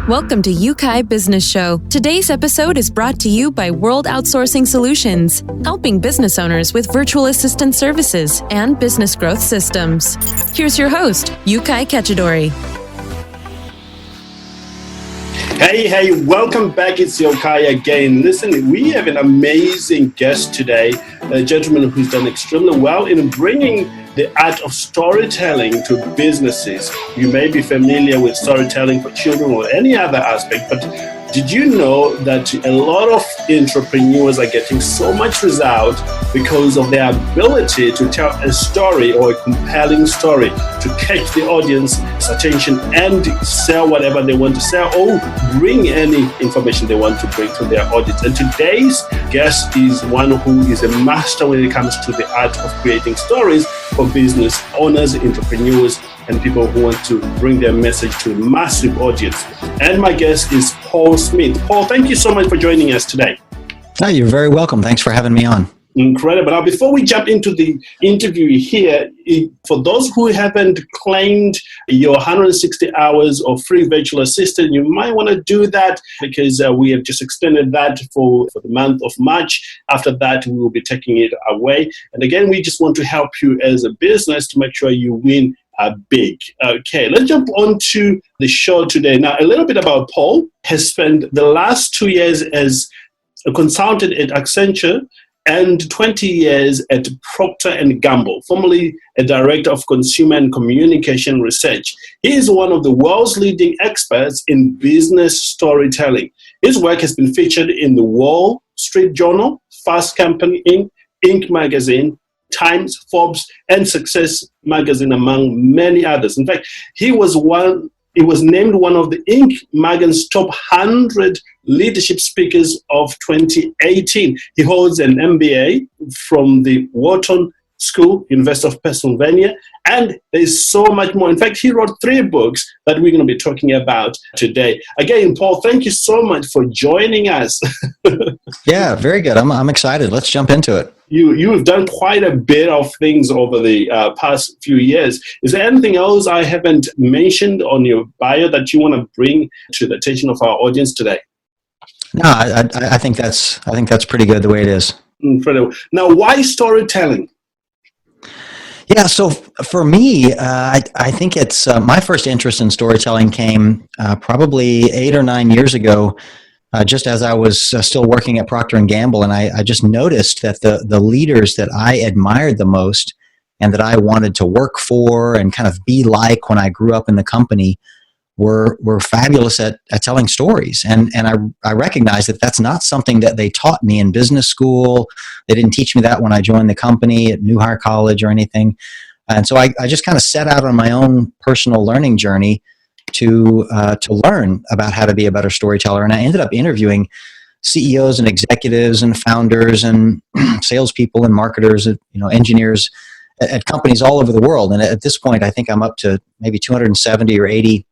Welcome to UKAI Business Show. Today's episode is brought to you by World Outsourcing Solutions, helping business owners with virtual assistant services and business growth systems. Here's your host, UKAI Kachidori. Hey, welcome back. It's UKAI again. Listen, we have an amazing guest today, a gentleman who's done extremely well in bringing the art of storytelling to businesses. You may be familiar with storytelling for children or any other aspect, but did you know that a lot of entrepreneurs are getting so much result because of their ability to tell a story or a compelling story to catch the audience's attention and sell whatever they want to sell or bring any information they want to bring to their audience? And today's guest is one who is a master when it comes to the art of creating stories for business owners, entrepreneurs, and people who want to bring their message to a massive audience. And my guest is Paul Smith. Paul, thank you so much for joining us today. Oh, you're very welcome. Thanks for having me on. Incredible. Now, before we jump into the interview here, for those who haven't claimed your 160 hours of free virtual assistant, you might want to do that because we have just extended that for the month of March. After that, we will be taking it away. And again, we just want to help you as a business to make sure you win big. Okay, let's jump on to the show today. Now, a little bit about Paul. Has spent the last 2 years as a consultant at Accenture and 20 years at Procter & Gamble, formerly a director of consumer and communication research. He is one of the world's leading experts in business storytelling. His work has been featured in the Wall Street Journal, Fast Company Inc. magazine, Times, Forbes, and Success magazine, among many others. In fact, he was named one of the Inc. magazine's top 100 leadership speakers of 2018. He holds an MBA from the Wharton School, University of Pennsylvania, and there's so much more. In fact, he wrote 3 books that we're going to be talking about today. Again, Paul, thank you so much for joining us. Yeah, very good. I'm excited. Let's jump into it. You've done quite a bit of things over the past few years. Is there anything else I haven't mentioned on your bio that you want to bring to the attention of our audience today? No, I think that's pretty good the way it is. Incredible. Now, why storytelling? Yeah, so for me, I think it's my first interest in storytelling came probably 8 or 9 years ago, just as I was still working at Procter & Gamble, and I just noticed that the leaders that I admired the most and that I wanted to work for and kind of be like when I grew up in the company were fabulous at telling stories. And I recognized that that's not something that they taught me in business school. They didn't teach me that when I joined the company at New Hire College or anything. And so I just kind of set out on my own personal learning journey to learn about how to be a better storyteller. And I ended up interviewing CEOs and executives and founders and salespeople and marketers, engineers at companies all over the world. And at this point, I think I'm up to maybe 270 or 80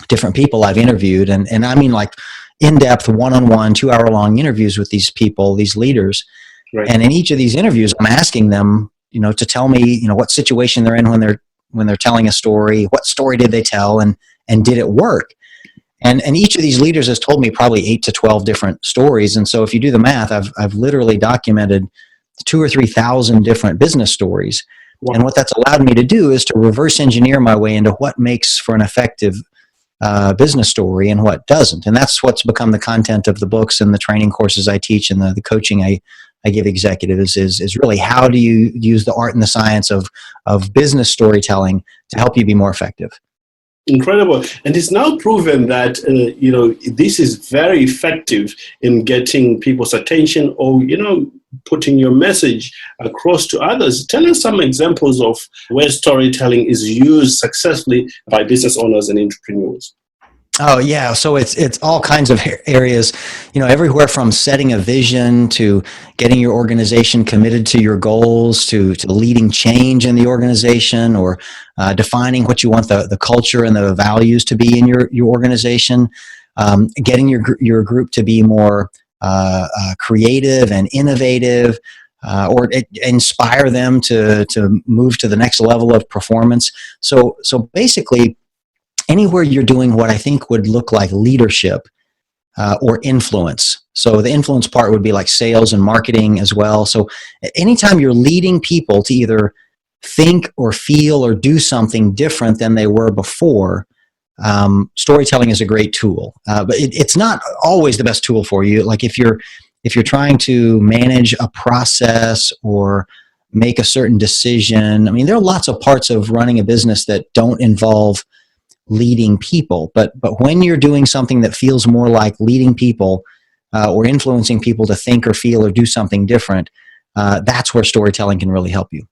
different people I've interviewed. And I mean like in-depth, one-on-one, 2-hour-long interviews with these people, these leaders. Right. And in each of these interviews, I'm asking them, to tell me, what situation they're in when they're telling a story, what story did they tell, and did it work? And each of these leaders has told me probably 8 to 12 different stories. And so if you do the math, I've literally documented 2,000 or 3,000 different business stories. Wow. And what that's allowed me to do is to reverse engineer my way into what makes for an effective business story and what doesn't. And that's what's become the content of the books and the training courses I teach and the coaching I give executives is really how do you use the art and the science of business storytelling to help you be more effective. Incredible. And it's now proven that, this is very effective in getting people's attention or, putting your message across to others. Tell us some examples of where storytelling is used successfully by business owners and entrepreneurs. Oh yeah, so it's all kinds of areas, everywhere from setting a vision to getting your organization committed to your goals to leading change in the organization or defining what you want the culture and the values to be in your organization, getting your group to be more creative and innovative, or inspire them to move to the next level of performance. So basically, anywhere you're doing what I think would look like leadership or influence. So the influence part would be like sales and marketing as well. So anytime you're leading people to either think or feel or do something different than they were before, storytelling is a great tool. But it's not always the best tool for you. Like if you're trying to manage a process or make a certain decision, I mean, there are lots of parts of running a business that don't involve leading people. But when you're doing something that feels more like leading people or influencing people to think or feel or do something different, that's where storytelling can really help you.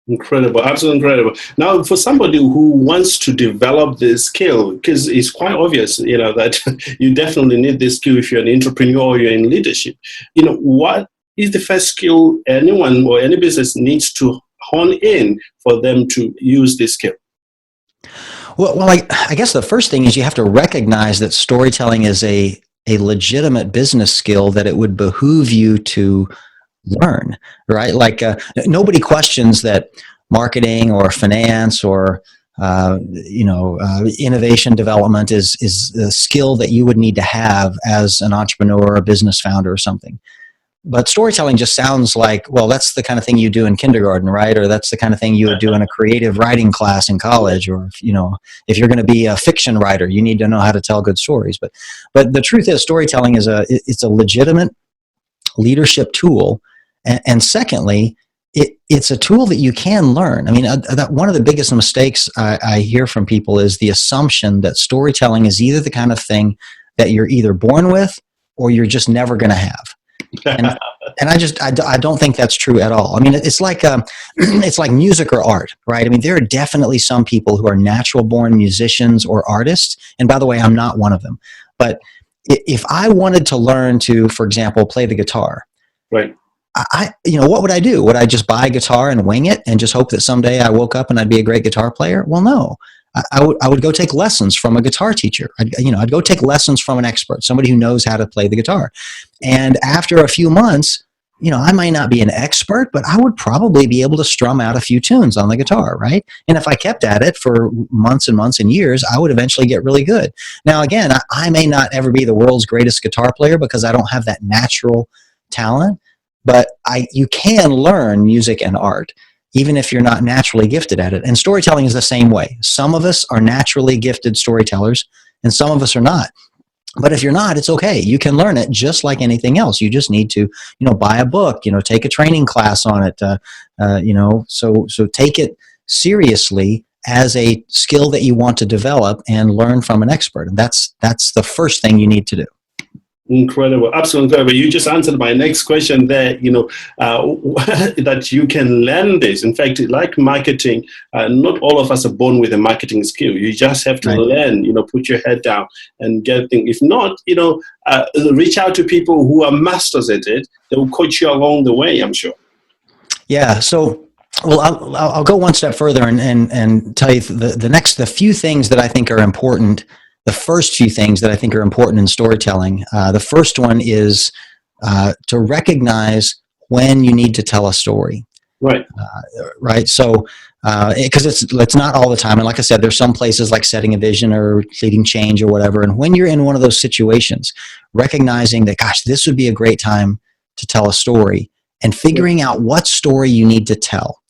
Incredible, absolutely incredible. Now, for somebody who wants to develop this skill, because it's quite obvious, that you definitely need this skill if you're an entrepreneur or you're in leadership. What is the first skill anyone or any business needs to hone in for them to use this skill? Well, I guess the first thing is you have to recognize that storytelling is a legitimate business skill that it would behoove you to learn, right? Like nobody questions that marketing or finance or innovation development is a skill that you would need to have as an entrepreneur or a business founder or something. But storytelling just sounds like, well, that's the kind of thing you do in kindergarten, right? Or that's the kind of thing you would do in a creative writing class in college. Or, if you're going to be a fiction writer, you need to know how to tell good stories. But the truth is storytelling it's a legitimate leadership tool. And secondly, it's a tool that you can learn. I mean, one of the biggest mistakes I hear from people is the assumption that storytelling is either the kind of thing that you're either born with or you're just never going to have. And I don't think that's true at all. I mean, it's like music or art, right? I mean, there are definitely some people who are natural born musicians or artists. And by the way, I'm not one of them. But if I wanted to learn to, for example, play the guitar, right? What would I do? Would I just buy a guitar and wing it and just hope that someday I woke up and I'd be a great guitar player? Well, no. I would go take lessons from a guitar teacher. I'd go take lessons from an expert, somebody who knows how to play the guitar. And after a few months, I might not be an expert, but I would probably be able to strum out a few tunes on the guitar, right? And if I kept at it for months and months and years, I would eventually get really good. Now, again, I may not ever be the world's greatest guitar player because I don't have that natural talent, but you can learn music and art, even if you're not naturally gifted at it. And storytelling is the same way. Some of us are naturally gifted storytellers, and some of us are not. But if you're not, it's okay. You can learn it just like anything else. You just need to, buy a book, take a training class on it, so take it seriously as a skill that you want to develop and learn from an expert. And that's the first thing you need to do. Incredible, absolutely incredible. You just answered my next question there, that you can learn this. In fact, like marketing, not all of us are born with a marketing skill. You just have to learn, put your head down and get things. If not, reach out to people who are masters at it. They will coach you along the way, I'm sure. Yeah, so well, I'll go one step further and tell you the few things that I think are important. The first few things that I think are important in storytelling. The first one is to recognize when you need to tell a story. Right. Right. So, because it's not all the time. And like I said, there's some places like setting a vision or leading change or whatever. And when you're in one of those situations, recognizing that, gosh, this would be a great time to tell a story and figuring out what story you need to tell.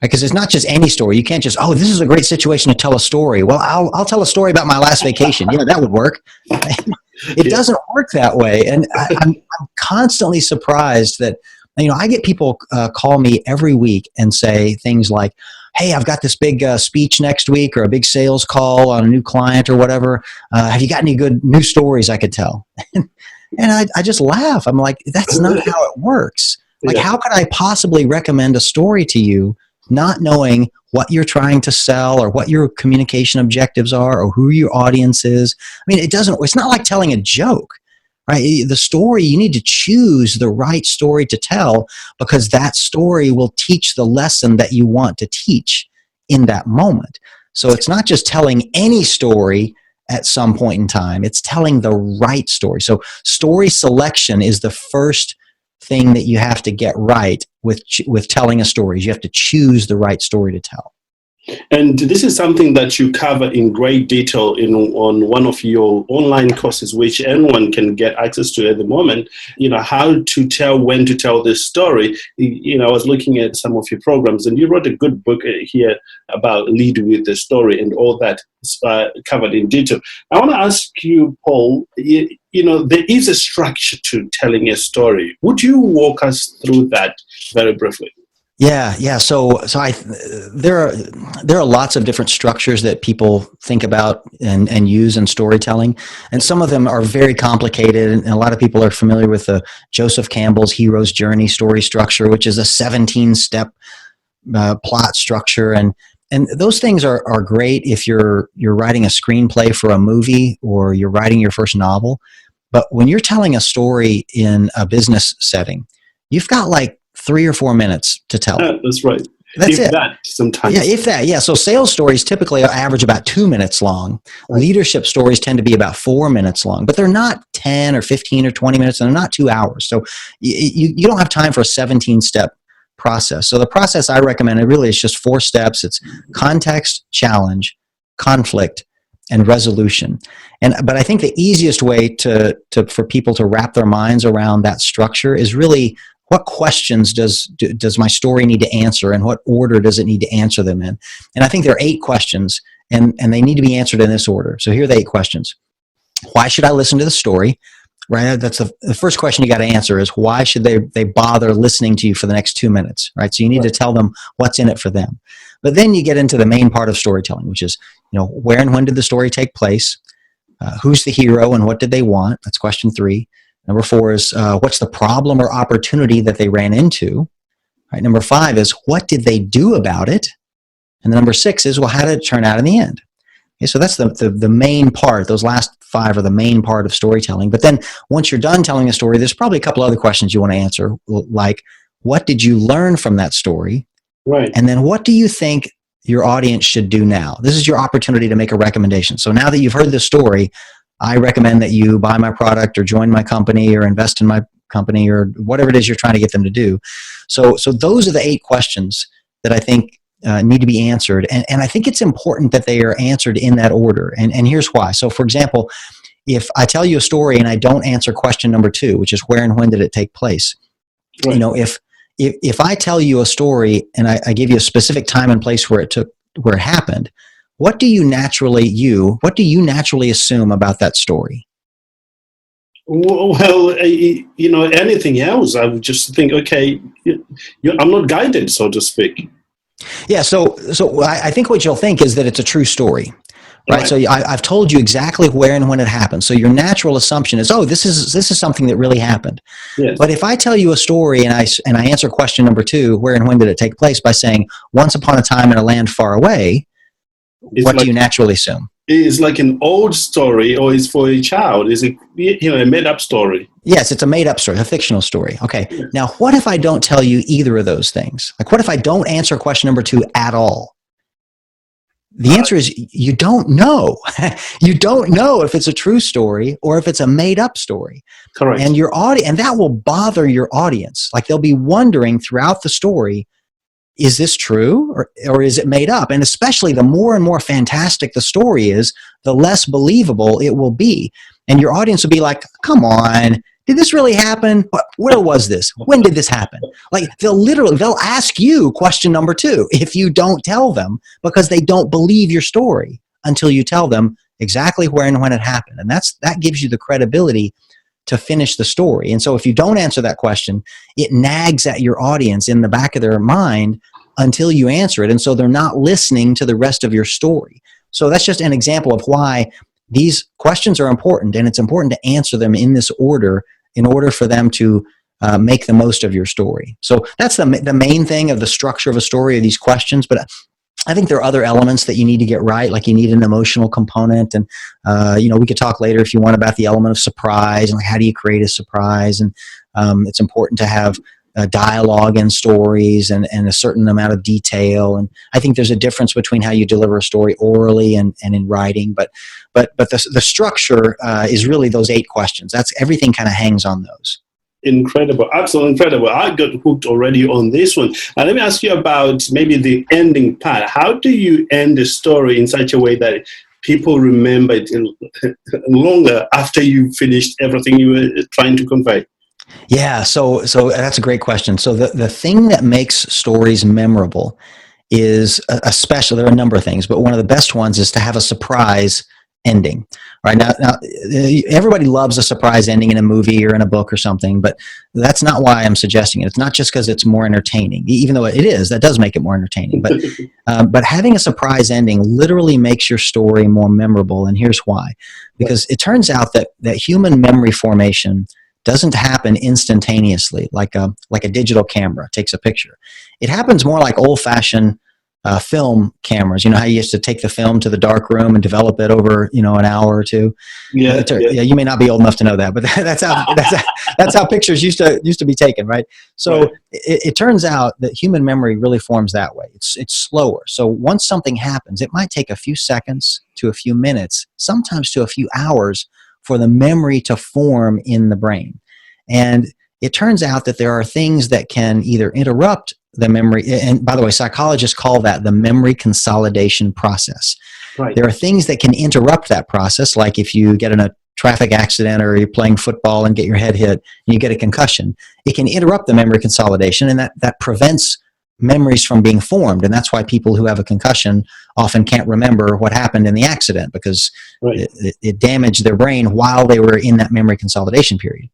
Because it's not just any story. You can't just, this is a great situation to tell a story. Well, I'll tell a story about my last vacation. Yeah, that would work. It doesn't work that way. And I'm constantly surprised that, I get people call me every week and say things like, hey, I've got this big speech next week or a big sales call on a new client or whatever. Have you got any good new stories I could tell? And I just laugh. I'm like, that's not how it works. Like, how could I possibly recommend a story to you not knowing what you're trying to sell or what your communication objectives are or who your audience is? I mean, it's not like telling a joke, right? The story, you need to choose the right story to tell because that story will teach the lesson that you want to teach in that moment. So it's not just telling any story at some point in time, it's telling the right story. So story selection is the first thing that you have to get right with telling a story. You have to choose the right story to tell. And this is something that you cover in great detail on one of your online courses, which anyone can get access to at the moment. How to tell when to tell this story. I was looking at some of your programs, and you wrote a good book here about lead with the story and all that covered in detail. I want to ask you, Paul, there is a structure to telling a story. Would you walk us through that very briefly? Yeah. So there are lots of different structures that people think about and use in storytelling, and some of them are very complicated. And a lot of people are familiar with the Joseph Campbell's hero's journey story structure, which is a 17-step plot structure, and those things are great if you're writing a screenplay for a movie or you're writing your first novel. But when you're telling a story in a business setting, you've got like 3 or 4 minutes to tell. That's right. That's if it. That, sometimes. Yeah, if that. Yeah. So sales stories typically average about 2 minutes long. Right. Leadership stories tend to be about 4 minutes long, but they're not 10 or 15 or 20 minutes, and they're not 2 hours. So you don't have time for a 17-step process. So the process I recommend, it really is just 4 steps. It's context, challenge, conflict, and resolution. But I think the easiest way for people to wrap their minds around that structure is really, what questions does my story need to answer, and what order does it need to answer them in? And I think there are 8 questions, and they need to be answered in this order. So here are the 8 questions. Why should I listen to the story? Right? That's the first question you got to answer is, why should they bother listening to you for the next 2 minutes? Right? So you need to tell them what's in it for them. But then you get into the main part of storytelling, which is, where and when did the story take place? Who's the hero and what did they want? That's question 3. Number 4 is, what's the problem or opportunity that they ran into? Right. Number 5 is, what did they do about it? And number 6 is, well, how did it turn out in the end? Okay, so that's the main part. Those last 5 are the main part of storytelling. But then once you're done telling a story, there's probably a couple other questions you want to answer, like, what did you learn from that story? Right. And then what do you think your audience should do now? This is your opportunity to make a recommendation. So now that you've heard the story, I recommend that you buy my product or join my company or invest in my company or whatever it is you're trying to get them to do. So those are the 8 questions that I think need to be answered. And I think it's important that they are answered in that order. And here's why. So for example, if I tell you a story and I don't answer question number 2, which is, where and when did it take place? Right. If I tell you a story and I give you a specific time and place where it happened, what do you naturally assume about that story? Well, anything else, I would just think, okay, I'm not guided, so to speak. Yeah, so I think what you'll think is that it's a true story, right? So I've told you exactly where and when it happened. So your natural assumption is, this is something that really happened. Yes. But if I tell you a story and I answer question number 2, where and when did it take place, by saying, once upon a time in a land far away, what do you naturally assume? It's like an old story, or is for a child? Is it a made-up story? Yes, it's a made-up story, a fictional story. Okay. Yeah. Now, what if I don't tell you either of those things? Like, what if I don't answer question number 2 at all? The answer is, you don't know. You don't know if it's a true story or if it's a made-up story. Correct. And and that will bother your audience. Like, they'll be wondering throughout the story, is this true or is it made up? And especially the more and more fantastic the story is, the less believable it will be. And your audience will be like, come on, did this really happen? Where was this? When did this happen? Like, they'll ask you question number 2 if you don't tell them, because they don't believe your story until you tell them exactly where and when it happened. And that gives you the credibility to finish the story. And so if you don't answer that question, it nags at your audience in the back of their mind until you answer it. And so they're not listening to the rest of your story. So that's just an example of why these questions are important, and it's important to answer them in this order in order for them to make the most of your story. So that's the main thing of the structure of a story, are these questions. But I think there are other elements that you need to get right, like you need an emotional component. And, we could talk later if you want about the element of surprise and like, how do you create a surprise? And it's important to have dialogue in stories and a certain amount of detail. And I think there's a difference between how you deliver a story orally and in writing. But the structure is really those 8 questions. That's everything kind of hangs on those. Incredible, absolutely incredible. I got hooked already on this one. Now, let me ask you about maybe the ending part. How do you end the story in such a way that people remember it longer after you finished everything you were trying to convey? Yeah, so that's a great question. So the thing that makes stories memorable is especially, there are a number of things, but one of the best ones is to have a surprise ending. Right now, everybody loves a surprise ending in a movie or in a book or something, but that's not why I'm suggesting it. It's not just because it's more entertaining, even though it is. That does make it more entertaining. But having a surprise ending literally makes your story more memorable, and here's why. Because it turns out that human memory formation doesn't happen instantaneously like a digital camera takes a picture. It happens more like old-fashioned film cameras. You know how you used to take the film to the dark room and develop it over, an hour or two. Yeah. You may not be old enough to know that, but that's how pictures used to be taken, right? So right. It turns out that human memory really forms that way. It's slower. So once something happens, it might take a few seconds to a few minutes, sometimes to a few hours, for the memory to form in the brain. And it turns out that there are things that can either interrupt the memory, and by the way, psychologists call that the memory consolidation process. Right. There are things that can interrupt that process, like if you get in a traffic accident or you're playing football and get your head hit and you get a concussion. It can interrupt the memory consolidation, and that prevents memories from being formed. And that's why people who have a concussion often can't remember what happened in the accident, because right. it damaged their brain while they were in that memory consolidation period.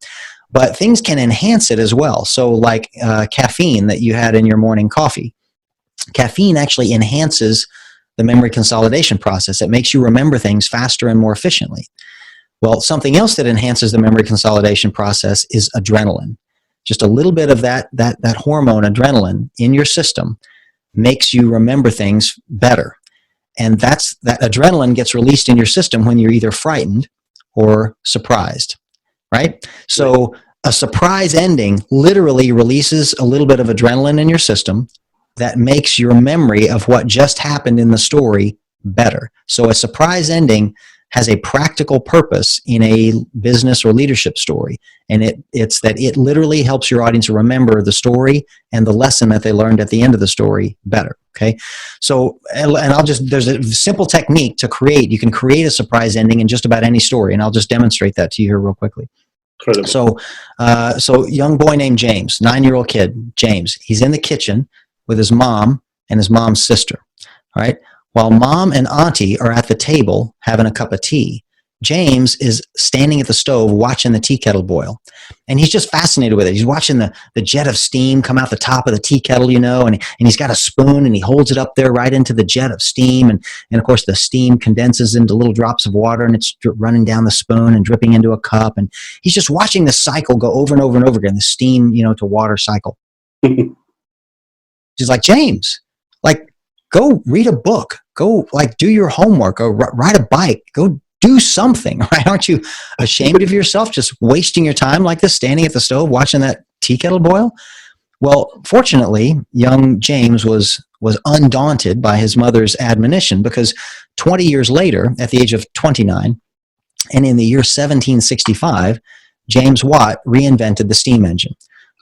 But things can enhance it as well. So like caffeine that you had in your morning coffee. Caffeine actually enhances the memory consolidation process. It makes you remember things faster and more efficiently. Well, something else that enhances the memory consolidation process is adrenaline. Just a little bit of that hormone, adrenaline, in your system makes you remember things better. And that adrenaline gets released in your system when you're either frightened or surprised, right? So a surprise ending literally releases a little bit of adrenaline in your system that makes your memory of what just happened in the story better. So a surprise ending has a practical purpose in a business or leadership story. And it's that it literally helps your audience remember the story and the lesson that they learned at the end of the story better. Okay. So, there's a simple technique to create. You can create a surprise ending in just about any story. And I'll just demonstrate that to you here real quickly. Incredible. So young boy named James, 9-year-old kid, James, he's in the kitchen with his mom and his mom's sister. All right. While mom and auntie are at the table having a cup of tea, James is standing at the stove watching the tea kettle boil. And he's just fascinated with it. He's watching the jet of steam come out the top of the tea kettle, and he's got a spoon and he holds it up there right into the jet of steam. And of course the steam condenses into little drops of water and it's running down the spoon and dripping into a cup. And he's just watching this cycle go over and over and over again, the steam, to water cycle. She's like, James, go read a book. Go do your homework, or ride a bike, go do something, right? Aren't you ashamed of yourself just wasting your time like this, standing at the stove watching that tea kettle boil? Well, fortunately, young James was undaunted by his mother's admonition, because 20 years later, at the age of 29, and in the year 1765, James Watt reinvented the steam engine,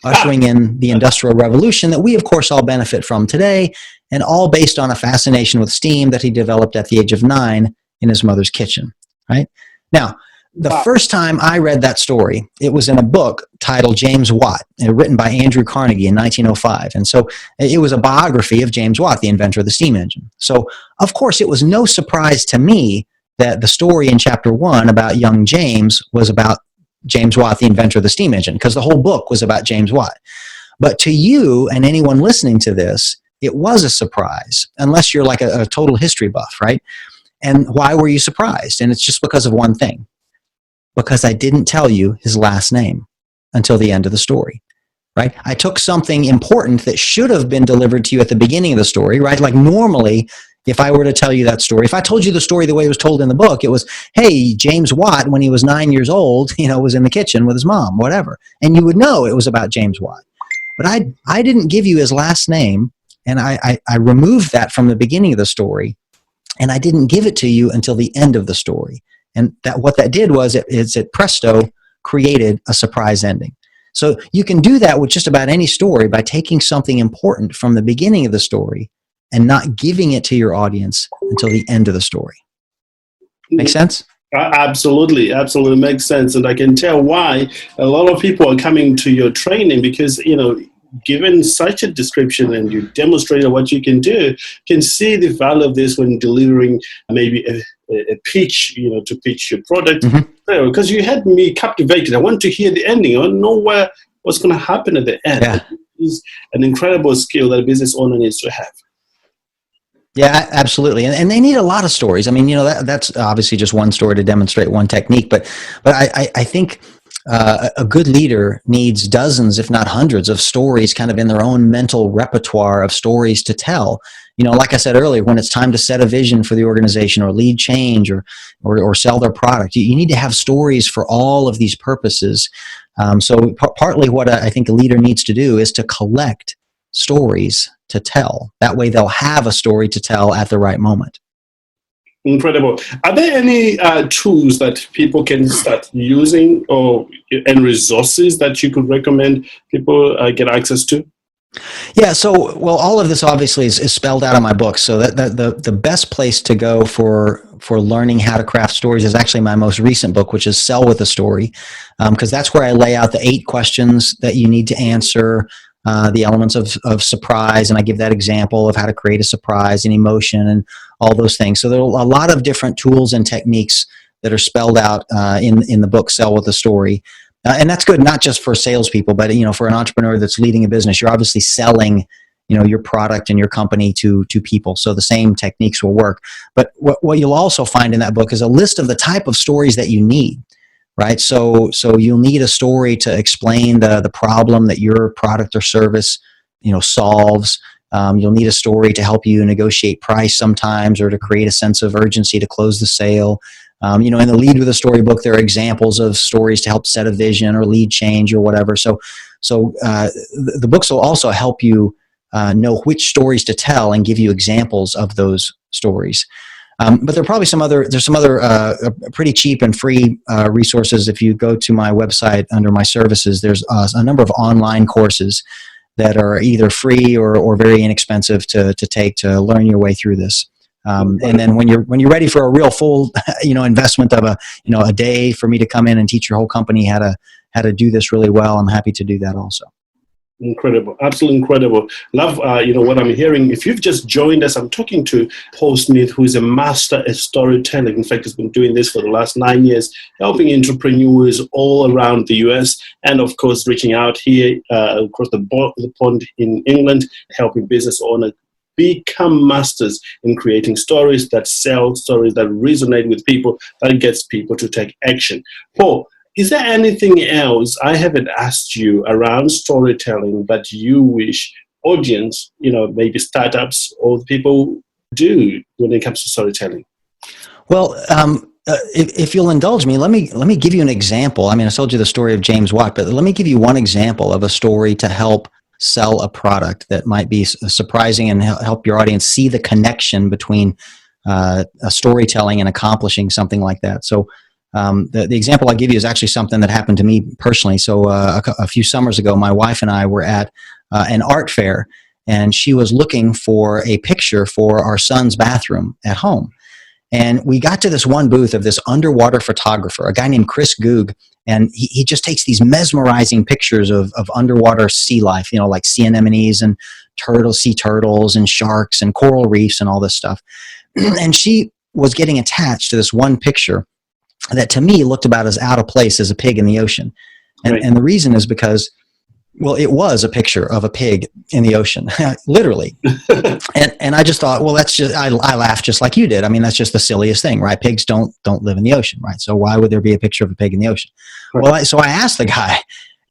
ushering in the Industrial Revolution that we, of course, all benefit from today, and all based on a fascination with steam that he developed at the age of 9 in his mother's kitchen, right? Now, the first time I read that story, it was in a book titled James Watt, written by Andrew Carnegie in 1905. And so it was a biography of James Watt, the inventor of the steam engine. So, of course, it was no surprise to me that the story in chapter 1 about young James was about James Watt, the inventor of the steam engine, because the whole book was about James Watt. But to you and anyone listening to this, it was a surprise, unless you're like a total history buff, right? And why were you surprised? And it's just because of one thing. Because I didn't tell you his last name until the end of the story, right? I took something important that should have been delivered to you at the beginning of the story, right? Like normally, if I were to tell you that story, if I told you the story the way it was told in the book, it was, hey, James Watt, when he was 9 years old, was in the kitchen with his mom, whatever. And you would know it was about James Watt. But I didn't give you his last name, and I removed that from the beginning of the story, and I didn't give it to you until the end of the story. And what that did was, it presto created a surprise ending. So you can do that with just about any story by taking something important from the beginning of the story and not giving it to your audience until the end of the story. Make sense? Absolutely, absolutely makes sense. And I can tell why a lot of people are coming to your training because, given such a description and you demonstrated what you can see the value of this when delivering maybe a pitch, to pitch your product. Because you had me captivated. I want to hear the ending. I want to know what's going to happen at the end. Yeah. It's an incredible skill that a business owner needs to have. Yeah, absolutely. And they need a lot of stories. I mean, that's obviously just one story to demonstrate one technique, but I think a good leader needs dozens, if not hundreds, of stories kind of in their own mental repertoire of stories to tell. Like I said earlier, when it's time to set a vision for the organization or lead change or sell their product, you need to have stories for all of these purposes. So partly what I think a leader needs to do is to collect stories to tell. That way they'll have a story to tell at the right moment. Incredible. Are there any tools that people can start using and resources that you could recommend people get access to? Yeah, so, all of this obviously is spelled out in my book. So that the best place to go for learning how to craft stories is actually my most recent book, which is Sell with a Story, because that's where I lay out the 8 questions that you need to answer, the elements of surprise, and I give that example of how to create a surprise and emotion and all those things. So there are a lot of different tools and techniques that are spelled out in the book Sell with a Story. And that's good not just for salespeople, but for an entrepreneur that's leading a business. You're obviously selling your product and your company to people. So the same techniques will work. But what you'll also find in that book is a list of the type of stories that you need. Right. So you'll need a story to explain the problem that your product or service, solves. You'll need a story to help you negotiate price sometimes, or to create a sense of urgency to close the sale. In the Lead with a Story book, there are examples of stories to help set a vision or lead change or whatever. So the books will also help you know which stories to tell and give you examples of those stories. But there are probably some other pretty cheap and free resources. If you go to my website under my services, there's a number of online courses that are either free or very inexpensive to take to learn your way through this. And then when you're ready for a real full investment of a day for me to come in and teach your whole company how to do this really well, I'm happy to do that also. Incredible. Absolutely incredible. Love, what I'm hearing. If you've just joined us, I'm talking to Paul Smith, who is a master at storytelling. In fact, he's been doing this for the last 9 years, helping entrepreneurs all around the US, and of course, reaching out here across the pond in England, helping business owners become masters in creating stories that sell, stories that resonate with people, that gets people to take action. Paul, is there anything else I haven't asked you around storytelling that you wish audience, maybe startups or people do when it comes to storytelling? Well, if you'll indulge me, let me give you an example. I mean, I told you the story of James Watt, but let me give you one example of a story to help sell a product that might be surprising and help your audience see the connection between a storytelling and accomplishing something like that. So the example I'll give you is actually something that happened to me personally. So a few summers ago, my wife and I were at an art fair, and she was looking for a picture for our son's bathroom at home. And we got to this one booth of this underwater photographer, a guy named Chris Goog, and he just takes these mesmerizing pictures of underwater sea life, like sea anemones and sea turtles and sharks and coral reefs and all this stuff. And she was getting attached to this one picture that to me looked about as out of place as a pig in the ocean. And, Right. and the reason is because, well, it was a picture of a pig in the ocean, literally. And I just thought, well, that's just, I laughed just like you did. I mean, that's just the silliest thing, right? Pigs don't live in the ocean, right? So why would there be a picture of a pig in the ocean? Right. Well, so I asked the guy,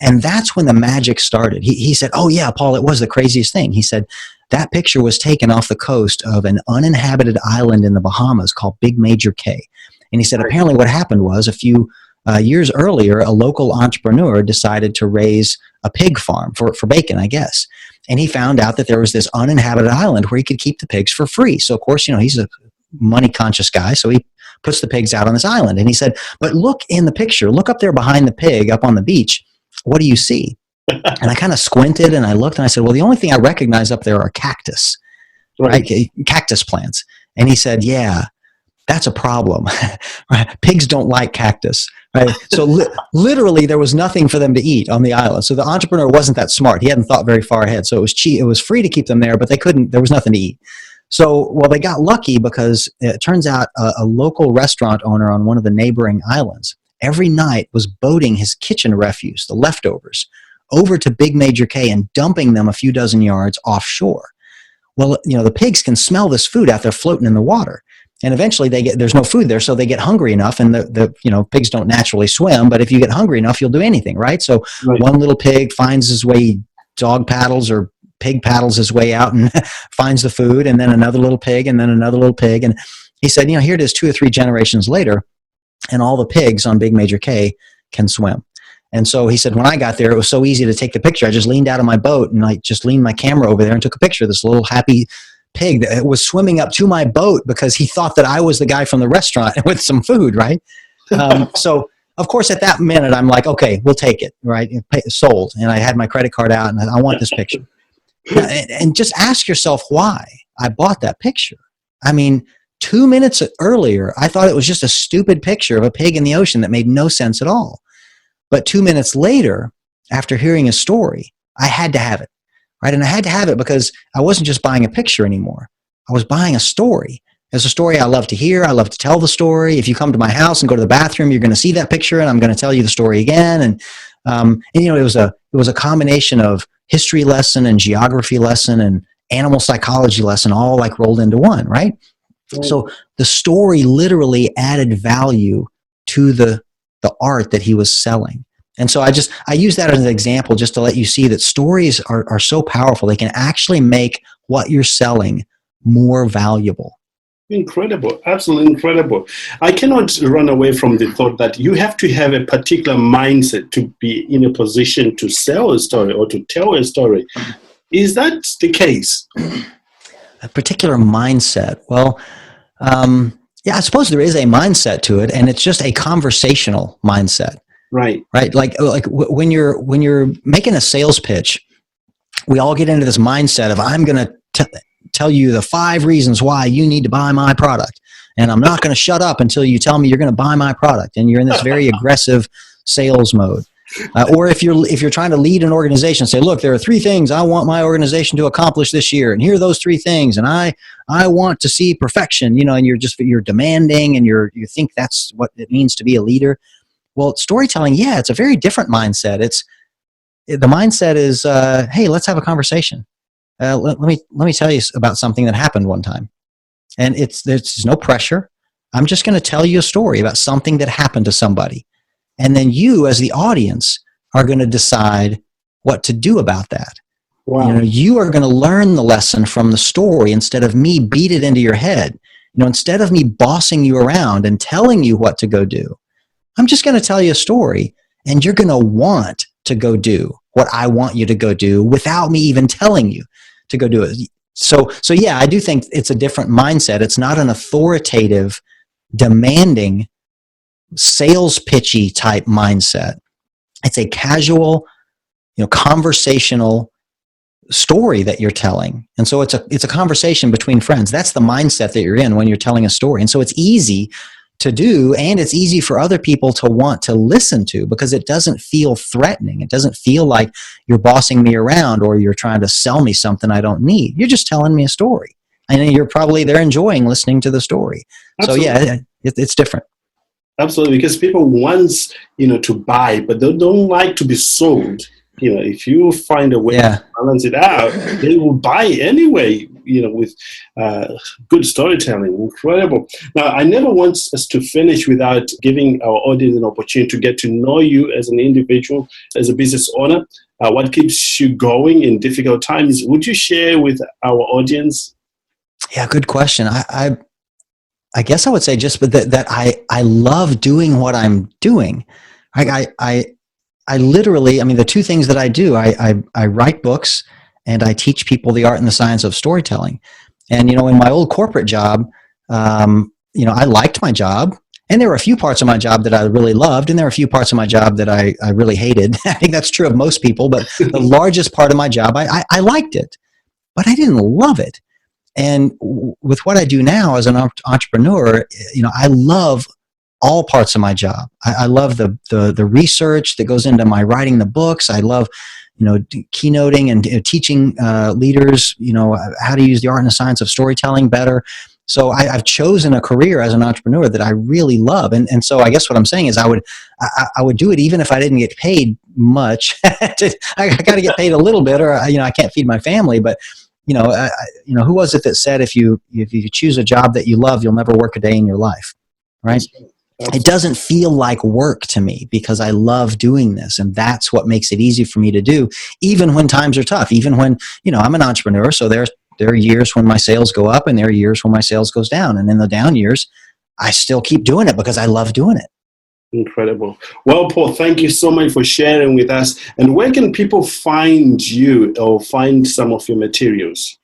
and that's when the magic started. He said, oh yeah, Paul, it was the craziest thing. He said, that picture was taken off the coast of an uninhabited island in the Bahamas called Big Major Cay. And he said, apparently what happened was a few years earlier, a local entrepreneur decided to raise a pig farm for bacon, I guess. And he found out that there was this uninhabited island where he could keep the pigs for free. So, of course, he's a money-conscious guy, so he puts the pigs out on this island. And he said, but look in the picture, look up there behind the pig up on the beach. what do you see? And I kind of squinted and I looked and I said, well, the only thing I recognize up there are cactus, right? Cactus plants. And he said, yeah, that's a problem. Right? Pigs don't like cactus. Right? So literally there was nothing for them to eat on the island. So the entrepreneur wasn't that smart. He hadn't thought very far ahead. So it was cheap. It was free to keep them there, but there was nothing to eat. So, well, they got lucky because it turns out a local restaurant owner on one of the neighboring islands every night was boating his kitchen refuse, the leftovers, over to Big Major Cay and dumping them a few dozen yards offshore. Well, the pigs can smell this food out there floating in the water. And eventually there's no food there, so they get hungry enough, and the pigs don't naturally swim, but if you get hungry enough, you'll do anything, right? So one little pig finds his way, dog paddles or pig paddles his way out and finds the food, and then another little pig, and then another little pig. And he said, here it is 2 or 3 generations later, and all the pigs on Big Major Cay can swim. And so he said, when I got there, it was so easy to take the picture. I just leaned out of my boat, and I just leaned my camera over there and took a picture of this little happy pig that was swimming up to my boat because he thought that I was the guy from the restaurant with some food, right? So, of course, at that minute, I'm like, okay, we'll take it, right? Sold. And I had my credit card out, and I want this picture. And just ask yourself why I bought that picture. I mean, 2 minutes earlier, I thought it was just a stupid picture of a pig in the ocean that made no sense at all. But 2 minutes later, after hearing a story, I had to have it. Right? And I had to have it because I wasn't just buying a picture anymore. I was buying a story. It's a story I love to hear. I love to tell the story. If you come to my house and go to the bathroom, you're going to see that picture, and I'm going to tell you the story again. And it was a combination of history lesson and geography lesson and animal psychology lesson, all like rolled into one, right? So the story literally added value to the art that he was selling. And so I use that as an example just to let you see that stories are so powerful. They can actually make what you're selling more valuable. Incredible. Absolutely incredible. I cannot run away from the thought that you have to have a particular mindset to be in a position to sell a story or to tell a story. Is that the case? A particular mindset. Well, yeah, I suppose there is a mindset to it, and it's just a conversational mindset. Right. Like when you're making a sales pitch, we all get into this mindset of I'm going to tell you the 5 reasons why you need to buy my product, and I'm not going to shut up until you tell me you're going to buy my product. And you're in this very aggressive sales mode. Or if you're trying to lead an organization, say, look, there are 3 things I want my organization to accomplish this year, and here are those 3 things, and I want to see perfection. And you're demanding, and you think that's what it means to be a leader. Well, storytelling, yeah, it's a very different mindset. The mindset is, hey, let's have a conversation. Let me tell you about something that happened one time, and there's no pressure. I'm just going to tell you a story about something that happened to somebody, and then you, as the audience, are going to decide what to do about that. Wow. You are going to learn the lesson from the story instead of me beat it into your head. Instead of me bossing you around and telling you what to go do. I'm just going to tell you a story, and you're going to want to go do what I want you to go do without me even telling you to go do it. So yeah, I do think it's a different mindset. It's not an authoritative, demanding, sales pitchy type mindset. It's a casual, conversational story that you're telling. And so it's a conversation between friends. That's the mindset that you're in when you're telling a story. And so it's easy to do, and it's easy for other people to want to listen to because it doesn't feel threatening. It doesn't feel like you're bossing me around or you're trying to sell me something I don't need. You're just telling me a story, and they're enjoying listening to the story. Absolutely. So yeah, it's different. Absolutely, because people want to buy, but they don't like to be sold. If you find a way to balance it out, they will buy anyway, with good storytelling. Incredible. Now, I never want us to finish without giving our audience an opportunity to get to know you as an individual, as a business owner. What keeps you going in difficult times? Would you share with our audience? Yeah, good question. I guess I would say just that I love doing what I'm doing. I literally, the 2 things that I do, I write books and I teach people the art and the science of storytelling. And, in my old corporate job, I liked my job. And there were a few parts of my job that I really loved, and there were a few parts of my job that I really hated. I think that's true of most people, but the largest part of my job, I liked it, but I didn't love it. And with what I do now as an entrepreneur, I love all parts of my job. I love the research that goes into my writing the books. I love, keynoting and teaching leaders, how to use the art and the science of storytelling better. So I've chosen a career as an entrepreneur that I really love. And so I guess what I'm saying is I would do it even if I didn't get paid much. I got to get paid a little bit, or, I can't feed my family. But, who was it that said, if you choose a job that you love, you'll never work a day in your life, right? It doesn't feel like work to me because I love doing this. And that's what makes it easy for me to do, even when times are tough, even when, I'm an entrepreneur. So there are years when my sales go up and there are years when my sales goes down. And in the down years, I still keep doing it because I love doing it. Incredible. Well, Paul, thank you so much for sharing with us. And where can people find you or find some of your materials?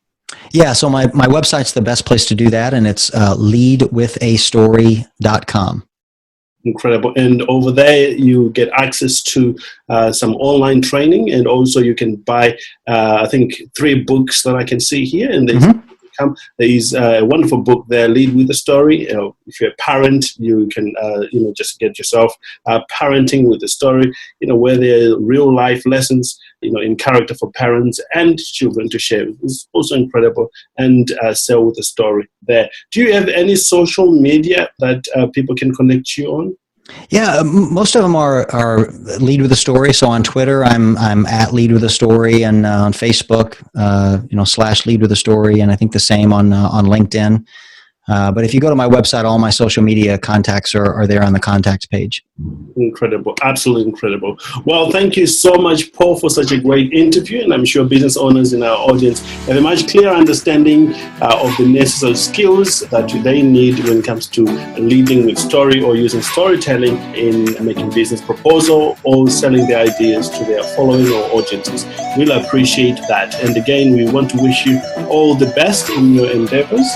Yeah, so my website's the best place to do that, and it's leadwithastory.com. Incredible. And over there, you get access to some online training, and also you can buy, I think, 3 books that I can see here. And there is a wonderful book there, Lead with a Story. If you're a parent, you can, just get yourself Parenting with a Story, where there are real life lessons, in character for parents and children to share. It's also incredible. And Sell with a Story there. Do you have any social media that people can connect you on? Yeah, most of them are Lead with a Story. So on Twitter, I'm at Lead with a Story, and on Facebook, / Lead with a Story, and I think the same on LinkedIn. But if you go to my website, all my social media contacts are there on the contacts page. Incredible. Absolutely incredible. Well, thank you so much, Paul, for such a great interview. And I'm sure business owners in our audience have a much clearer understanding of the necessary skills that they need when it comes to leading with story or using storytelling in making business proposal or selling their ideas to their following or audiences. We'll appreciate that. And again, we want to wish you all the best in your endeavors.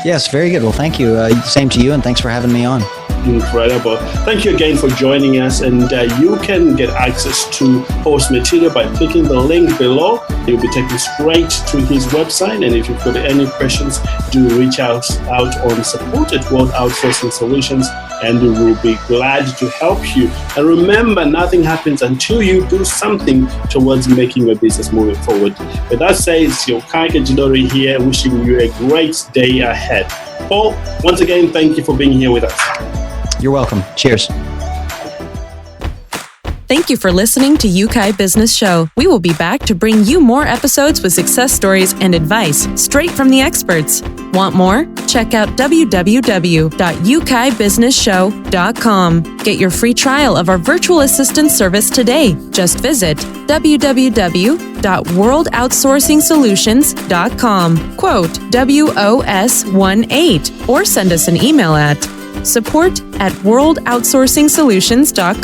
Yes, very good. Well, thank you. Same to you, and thanks for having me on. Incredible. Thank you again for joining us. And you can get access to Paul's material by clicking the link below. You'll be taken straight to his website. And if you've got any questions, do reach out on support at World Outsourcing Solutions, and we will be glad to help you. And remember, nothing happens until you do something towards making your business moving forward. With that said, it's Yokai Kajidori here, wishing you a great day ahead. Paul, once again, thank you for being here with us. You're welcome. Cheers. Thank you for listening to Yukai Business Show. We will be back to bring you more episodes with success stories and advice straight from the experts. Want more? Check out www.yukaibusinessshow.com. Get your free trial of our virtual assistant service today. Just visit www.worldoutsourcingsolutions.com. Quote WOS18 or send us an email at support@worldoutsourcingsolutions.com.